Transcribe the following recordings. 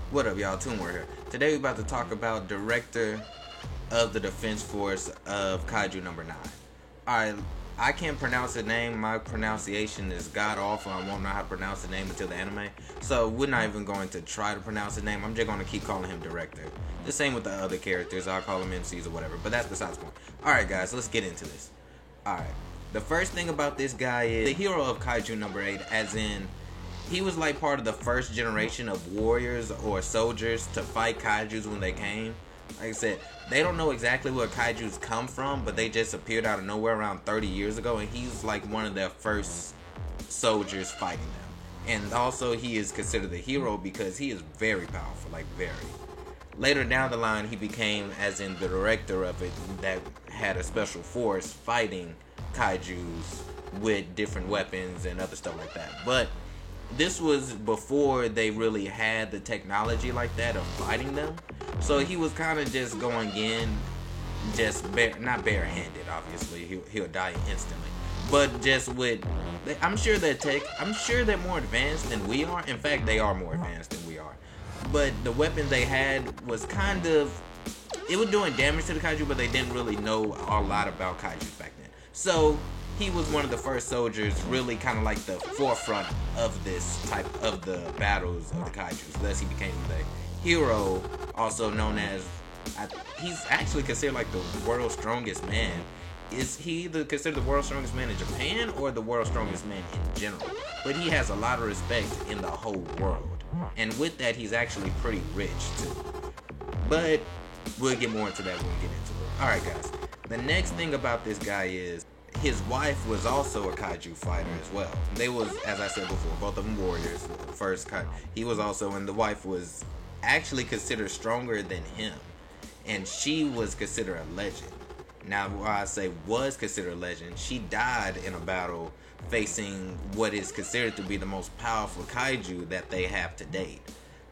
What up, y'all? Toonware here. Today we're about to talk about director of the Defense Force of Kaiju number 9. Alright, I can't pronounce the name. My pronunciation is god awful. I won't know how to pronounce the name until the anime. So we're not even going to try to pronounce the name. I'm just going to keep calling him director. The same with the other characters. I'll call them MCs or whatever. But that's besides the point. Alright guys, let's get into this. Alright. The first thing about this guy is the hero of Kaiju number 8, as in he was like part of the first generation of warriors or soldiers to fight kaijus when they came. Like I said, they don't know exactly where kaijus come from, but they just appeared out of nowhere around 30 years ago, and he's like one of their first soldiers fighting them. And also he is considered the hero because he is very powerful, like very. Later down the line, he became, as in the director of it, that had a special force fighting kaijus with different weapons and other stuff like that. But this was before they really had the technology like that of fighting them. So he was kind of just going in, just not barehanded, obviously. He'll die instantly. But just with, I'm sure they're more advanced than we are. In fact, they are more advanced than we are. But the weapon they had was kind of, it was doing damage to the kaiju, but they didn't really know a lot about kaiju back then. So he was one of the first soldiers, really kind of like the forefront of this type of the battles of the kaijus. Thus, he became the hero, also known as, he's actually considered like the world's strongest man. Is he considered the world's strongest man in Japan or the world's strongest man in general? But he has a lot of respect in the whole world. And with that, he's actually pretty rich too. But we'll get more into that when we get into it. Alright guys, the next thing about this guy is his wife was also a kaiju fighter as well. They was, as I said before, both of them warriors. First, he was also, and the wife was actually considered stronger than him. And she was considered a legend. Now, why I say was considered a legend, she died in a battle facing what is considered to be the most powerful kaiju that they have to date.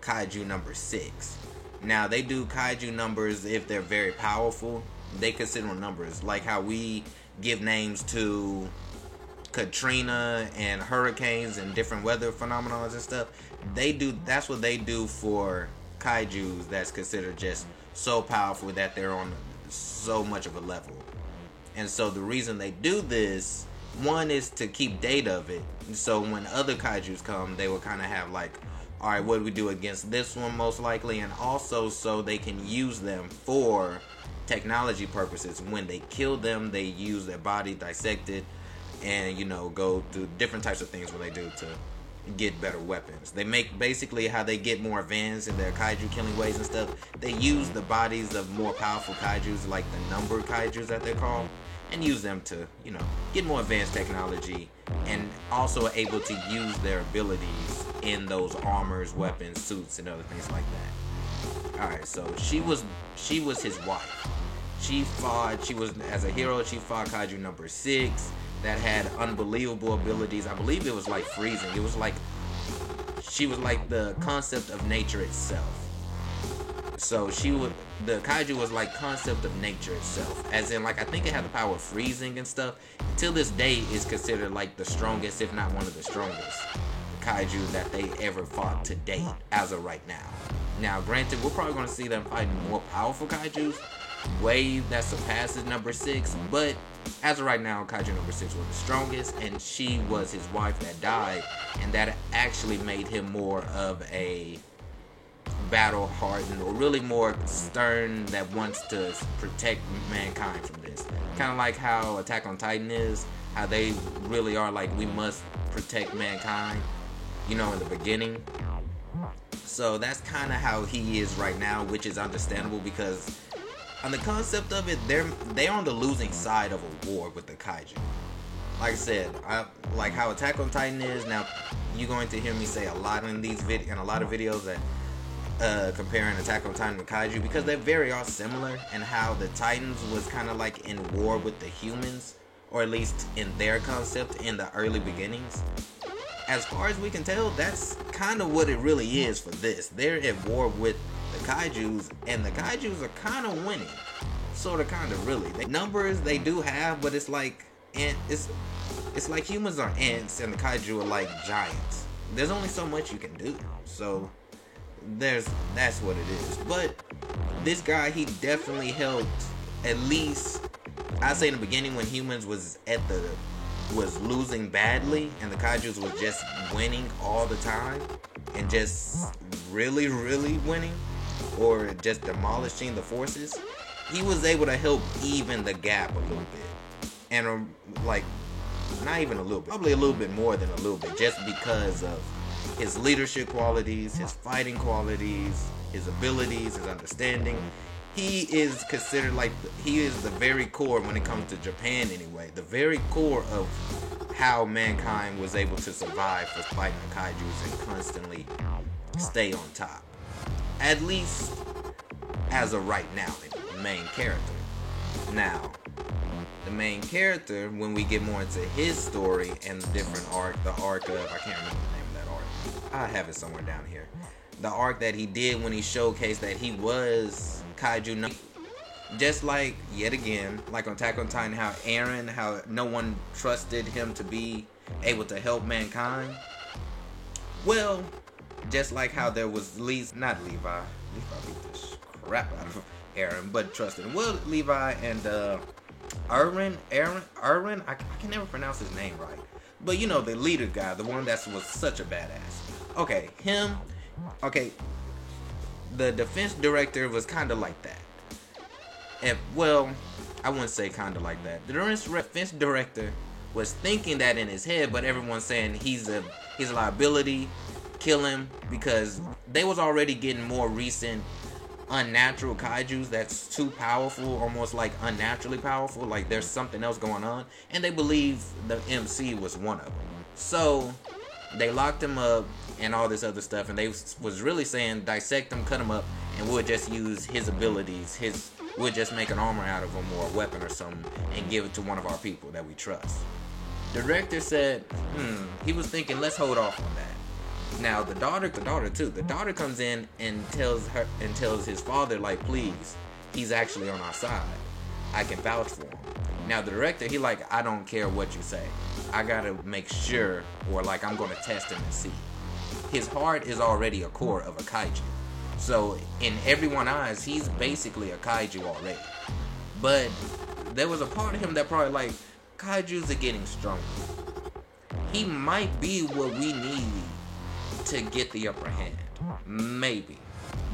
Kaiju number 6. Now, they do kaiju numbers if they're very powerful. They consider them numbers, like how we give names to Katrina and hurricanes and different weather phenomena and stuff. That's what they do for kaijus that's considered just so powerful that they're on so much of a level. And so the reason they do this, one is to keep data of it. So when other kaijus come, they will kind of have like, alright, what do we do against this one most likely? And also so they can use them for technology purposes. When they kill them, they use their body, dissect it, and go through different types of things where they do to get better weapons. They make basically how they get more advanced in their kaiju killing ways and stuff. They use the bodies of more powerful kaijus, like the numbered kaijus that they're called, and use them to get more advanced technology, and also able to use their abilities in those armors, weapons, suits, and other things like that. Alright, so she was his wife. As a hero, she fought kaiju number 6 that had unbelievable abilities. I believe it was like freezing. It was like, she was like the concept of nature itself. So the kaiju was like concept of nature itself. As in, like, I think it had the power of freezing and stuff. Till this day is considered like the strongest, if not one of the strongest kaiju that they ever fought to date as of right now. Now, granted, we're probably going to see them fighting more powerful kaijus, way that surpasses number 6, but as of right now, kaiju number 6 was the strongest, and she was his wife that died, and that actually made him more of a battle hardened, or really more stern, that wants to protect mankind from this. Kind of like how Attack on Titan is, how they really are like, we must protect mankind, in the beginning. So that's kind of how he is right now, which is understandable because on the concept of it, they're on the losing side of a war with the kaiju. Like I said, like how Attack on Titan is. Now, you're going to hear me say a lot in a lot of videos that comparing Attack on Titan with kaiju, because they very are similar, and how the Titans was kind of like in war with the humans, or at least in their concept in the early beginnings. As far as we can tell, that's kind of what it really is for this. They're at war with the kaijus, and the kaijus are kind of winning. Sort of, kind of, really. The numbers they do have, but it's like, it's like humans are ants and the kaiju are like giants. There's only so much you can do. So that's what it is. But this guy, he definitely helped. At least I say in the beginning when humans was losing badly and the kaijus was just winning all the time and just really winning or just demolishing the forces, he was able to help even the gap a little bit. And like, not even a little bit, probably a little bit more than a little bit, just because of his leadership qualities, his fighting qualities, his abilities, his understanding. He is considered like, he is the very core when it comes to Japan anyway, the very core of how mankind was able to survive for fighting the kaijus and constantly stay on top. At least as of right now, the main character. Now, the main character, when we get more into his story and the different arc, the arc of, I can't remember the name of that arc. I have it somewhere down here. The arc that he did when he showcased that he was kaiju, just like, yet again, like on Attack on Titan, how Eren, how no one trusted him to be able to help mankind. Well, just like how there was Levi beat the crap out of Eren, but trusted him. Well, Levi and Erwin, I can never pronounce his name right. But you know, the leader guy, the one that was such a badass. Okay, him. Okay, the defense director was kind of like that. And, well, I wouldn't say kind of like that. The defense director was thinking that in his head, but everyone's saying he's a liability, kill him, because they was already getting more recent unnatural kaijus that's too powerful, almost like unnaturally powerful, like there's something else going on, and they believe the MC was one of them. So they locked him up and all this other stuff, and they was really saying dissect him, cut him up, and we'll just use his abilities, we'll just make an armor out of him or a weapon or something and give it to one of our people that we trust. Director said, he was thinking, let's hold off on that. Now the daughter comes in and tells his father, like, please, he's actually on our side. I can vouch for him. Now the director, he like, I don't care what you say. I gotta make sure, or like, I'm gonna test him and see. His heart is already a core of a kaiju. So in everyone's eyes, he's basically a kaiju already. But there was a part of him that probably like, kaijus are getting stronger. He might be what we need to get the upper hand. Maybe.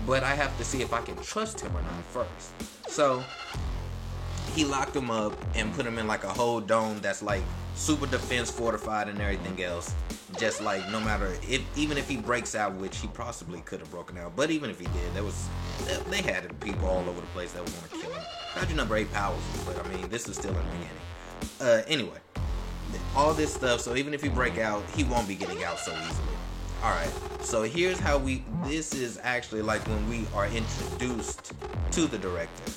But I have to see if I can trust him or not first. So he locked him up and put him in like a whole dome that's like super defense fortified and everything else. Just like, no matter even if he breaks out, which he possibly could have broken out, but even if he did, they had people all over the place that would want to kill him. Kaiju number 8 powerful, but I mean, this is still in the beginning. Anyway, all this stuff. So even if he break out, he won't be getting out so easily. All right. So here's how this is actually like when we are introduced to the director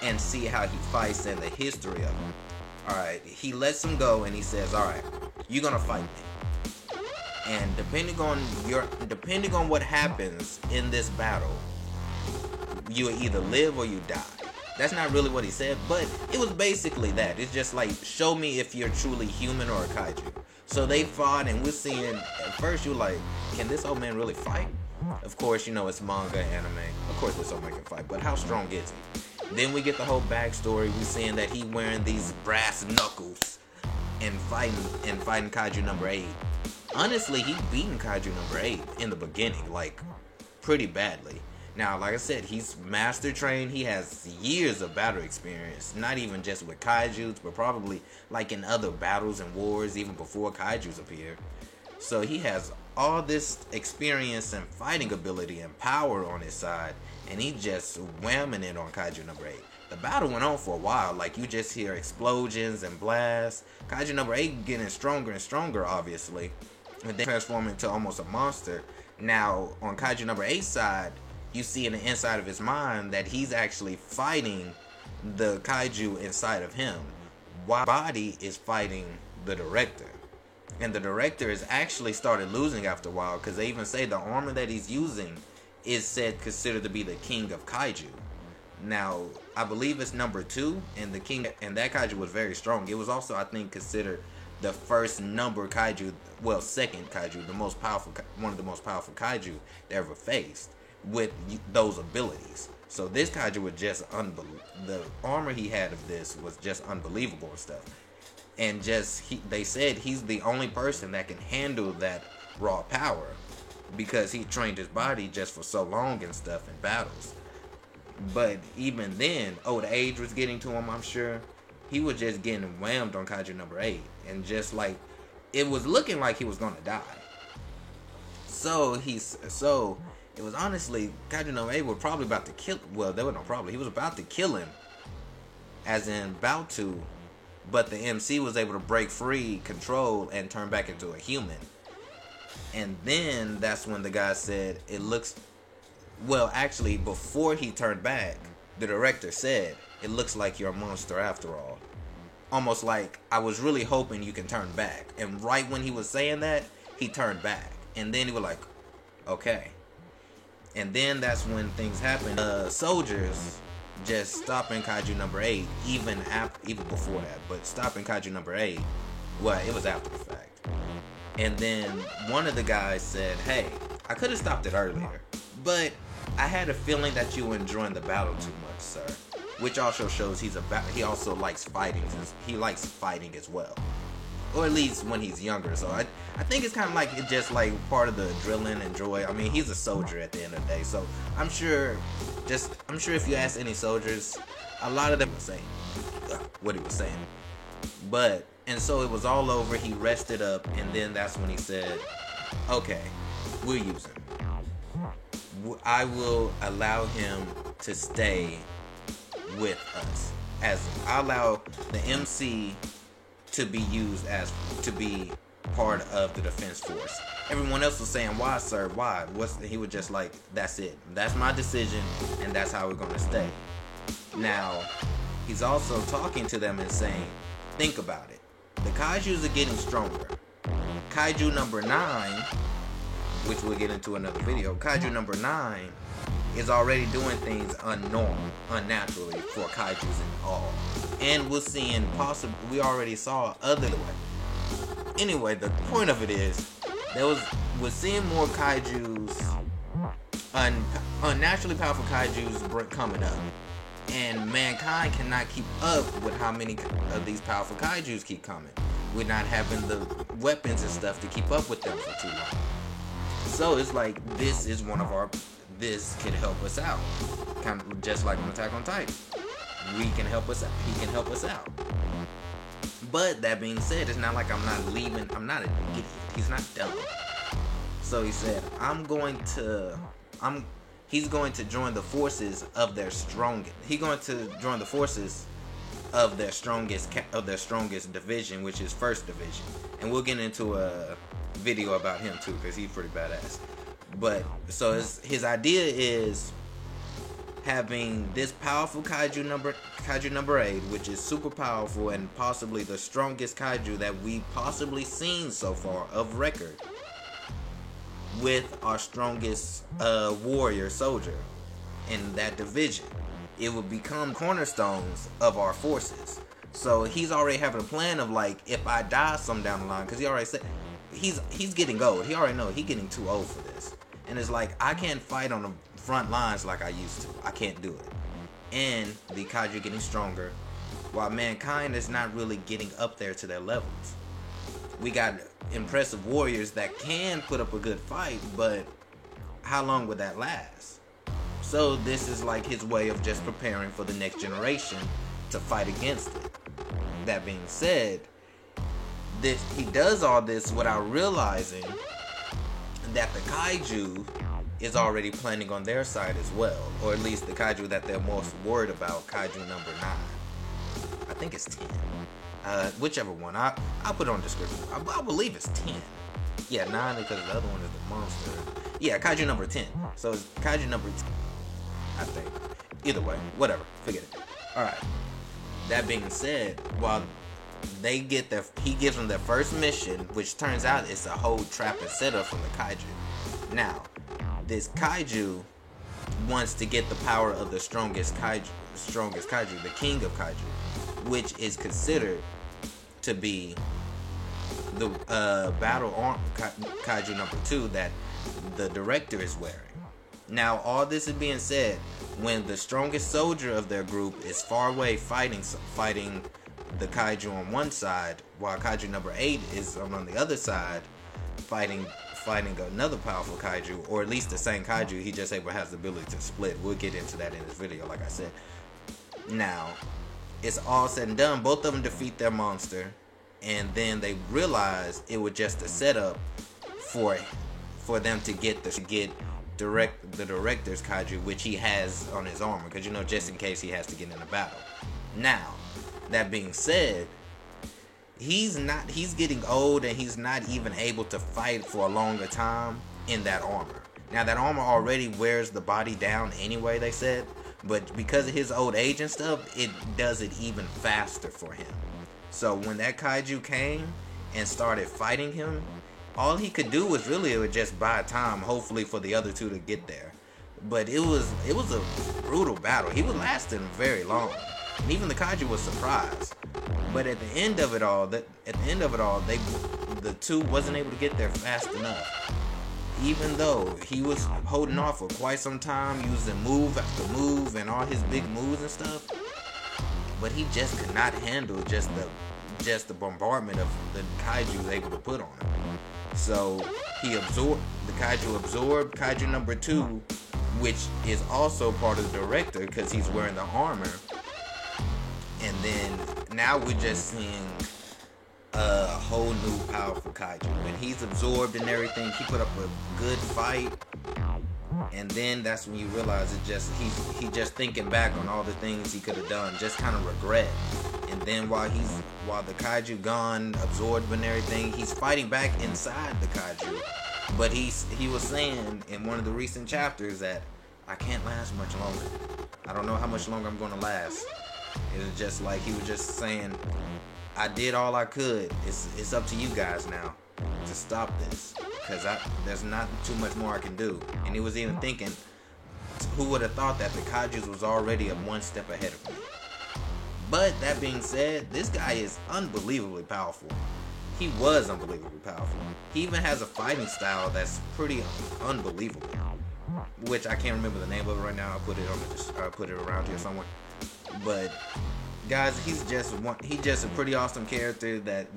and see how he fights and the history of him. All right. He lets him go and he says, all right, you're gonna fight me. And depending on what happens in this battle, you either live or you die. That's not really what he said, but it was basically that. It's just like, show me if you're truly human or a kaiju. So they fought, and we're seeing, at first you're like, can this old man really fight? Of course, you know, it's manga, anime. Of course this old man can fight, but how strong is he? Then we get the whole backstory. We're seeing that he wearing these brass knuckles and fighting kaiju number 8. Honestly, he beaten kaiju number 8 in the beginning, like, pretty badly. Now, like I said, he's master trained. He has years of battle experience, not even just with kaijus, but probably like in other battles and wars even before kaijus appeared. So he has all this experience and fighting ability and power on his side, and he just whamming it on kaiju number 8. The battle went on for a while, like you just hear explosions and blasts. Kaiju number 8 getting stronger and stronger, obviously, and then transforming into almost a monster. Now, on kaiju number 8's side, you see in the inside of his mind that he's actually fighting the kaiju inside of him, while body is fighting the director. And the director has actually started losing after a while, because they even say the armor that he's using is considered to be the king of kaiju. Now, I believe it's number 2, and that kaiju was very strong. It was also, I think, considered the first number kaiju, well, second kaiju, the most powerful, one of the most powerful kaiju they ever faced with those abilities. So this kaiju was just unbelievable. The armor he had of this was just unbelievable and stuff. And they said he's the only person that can handle that raw power because he trained his body just for so long and stuff in battles. But even then, the age was getting to him, I'm sure. He was just getting whammed on kaiju number 8. And just like, it was looking like he was going to die. So it was honestly, kaiju number 8 was probably about to kill, well, there was no problem. He was about to kill him. As in, about to. But the MC was able to break free, control, and turn back into a human. And then that's when the guy said, it looks... Well, actually, before he turned back, the director said, it looks like you're a monster after all. Almost like, I was really hoping you can turn back. And right when he was saying that, he turned back. And then he was like, okay. And then that's when things happened. Soldiers just stopping kaiju number 8, even before that, but stopping kaiju number 8, well, it was after the fact. And then one of the guys said, hey, I could have stopped it earlier, but I had a feeling that you were enjoying the battle too much, sir. Which also shows he also likes fighting. He likes fighting as well, or at least when he's younger. So I think it's kind of like just like part of the adrenaline and joy. I mean, he's a soldier at the end of the day, so I'm sure if you ask any soldiers, a lot of them were saying what he was saying. But and so it was all over. He rested up, and then that's when he said, "Okay, we'll use him. I will allow him to stay with us. As I allow the MC to be used to be part of the Defense Force." Everyone else was saying, "Why, sir? Why?" He was just like, "That's it. That's my decision, and that's how we're gonna stay." Now, he's also talking to them and saying, "Think about it. The kaijus are getting stronger. Kaiju number 9, which we'll get into another video. Kaiju number 9 is already doing things unnaturally for kaijus in all, and we're seeing we already saw other way. Anyway, the point of it is, we're seeing more kaijus, unnaturally powerful kaijus coming up, and mankind cannot keep up with how many of these powerful kaijus keep coming. We're not having the weapons and stuff to keep up with them for too long. So it's like this could help us out, kind of just like on Attack on Titan. He can help us out. But that being said, it's not like I'm not an idiot. He's not dumb. So he said, he's going to join the forces of their strongest. He's going to join the forces of their strongest division, which is First Division. And we'll get into a video about him too, because he's pretty badass. But so his idea is having this powerful kaiju number 8, which is super powerful and possibly the strongest kaiju that we've possibly seen so far of record, with our strongest warrior soldier in that division. It would become cornerstones of our forces. So he's already having a plan of like, if I die some down the line, because he already said he's getting old. He already know he's getting too old for this. And it's like, I can't fight on the front lines like I used to. I can't do it. And the kaiju getting stronger, while mankind is not really getting up there to their levels. We got impressive warriors that can put up a good fight, but how long would that last? So this is like his way of just preparing for the next generation to fight against it. That being said, he does all this without realizing that the kaiju is already planning on their side as well, or at least the kaiju that they're most worried about, kaiju number 9. I think it's 10. Whichever one. I'll put it on the description. I believe it's 10. Yeah, 9 because the other one is the monster. Yeah, kaiju number 10. So it's kaiju number 10, I think. Either way, whatever. Forget it. Alright. That being said, while he gives them their first mission, which turns out it's a whole trap and setup from the kaiju. Now, this kaiju wants to get the power of the strongest kaiju, the king of kaiju, which is considered to be the battle arm kaiju number 2 that the director is wearing. Now, all this is being said when the strongest soldier of their group is far away fighting the kaiju on one side, while kaiju number 8 is on the other side fighting another powerful kaiju, or at least the same kaiju. He just has the ability to split. We'll get into that in this video, like I said. Now, it's all said and done. Both of them defeat their monster, and then they realize it was just a setup for them to get the director's kaiju, which he has on his armor, because just in case he has to get in a battle. Now, that being said, he's getting old, and he's not even able to fight for a longer time in that armor. Now, that armor already wears the body down anyway, they said, but because of his old age and stuff, it does it even faster for him. So when that kaiju came and started fighting him, all he could do was just buy time, hopefully for the other two to get there. But it was a brutal battle. He was lasting very long, and even the kaiju was surprised. But at the end of it all, the two wasn't able to get there fast enough. Even though he was holding off for quite some time, using move after move and all his big moves and stuff, but he just could not handle just the bombardment of the kaiju was able to put on him. So the kaiju absorbed kaiju number 2, which is also part of the director because he's wearing the armor. And then now we're just seeing a whole new powerful kaiju. When he's absorbed and everything, he put up a good fight. And then that's when you realize he's just thinking back on all the things he could have done, just kind of regret. And then while the kaiju gone, absorbed and everything, he's fighting back inside the kaiju. But he was saying in one of the recent chapters that I can't last much longer. I don't know how much longer I'm going to last. It was just like he was just saying, I did all I could. It's up to you guys now to stop this, because there's not too much more I can do. And he was even thinking, who would have thought that the kaijus was already one step ahead of me? But that being said, this guy is unbelievably powerful. He was unbelievably powerful. He even has a fighting style that's pretty unbelievable, which I can't remember the name of it right now. I'll put it around here somewhere. But guys, he's just a pretty awesome character that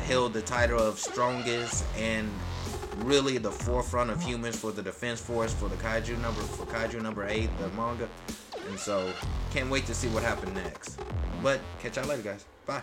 held the title of strongest and really the forefront of humans for the Defense Force for kaiju number 8, the manga. And so can't wait to see what happened next. But catch y'all later, guys. Bye.